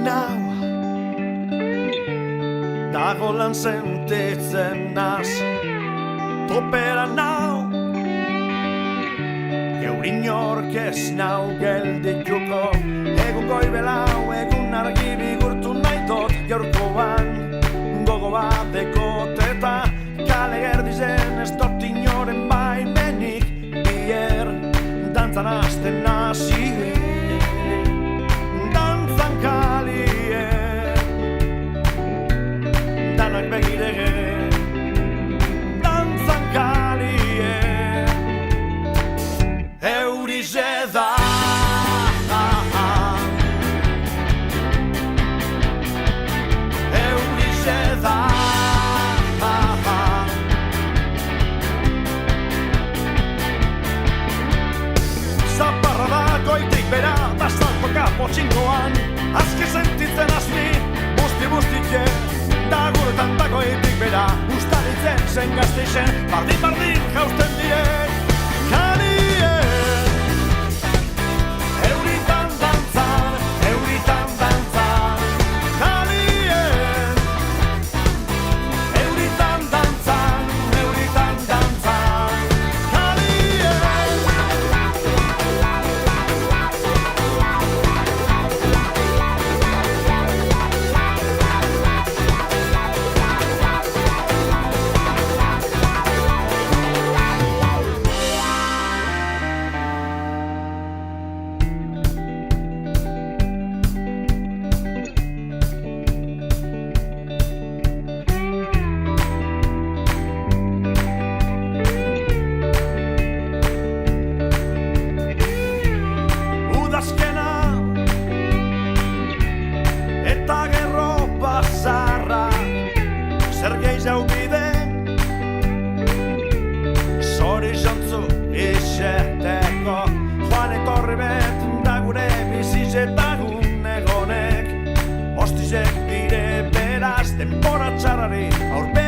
nau dago lan sentitzen naz topera nau geurin ork ez nau geldituko egun goibelau egun argi bigurtu nahitot gaurkoan gogo bateko eta kale gerdizen ez dut inoren baimenik bier dantzan hasten nazi dantzan kalie danak begirege dantzan kalie eurize da eurize da goitik bera, da salpoka potxingoan azki sentitzen azmi, busti-bustike da guretan da goitik bera ustaritzen zen gazteixen bardin-bardin jausten direk kalien euritan dantzan kalien euritan dantzan Zorizontzu izeteko Joan etorri bet da gure bizizetagun egonek Ostizek dire beraz denbora txarrari aurpe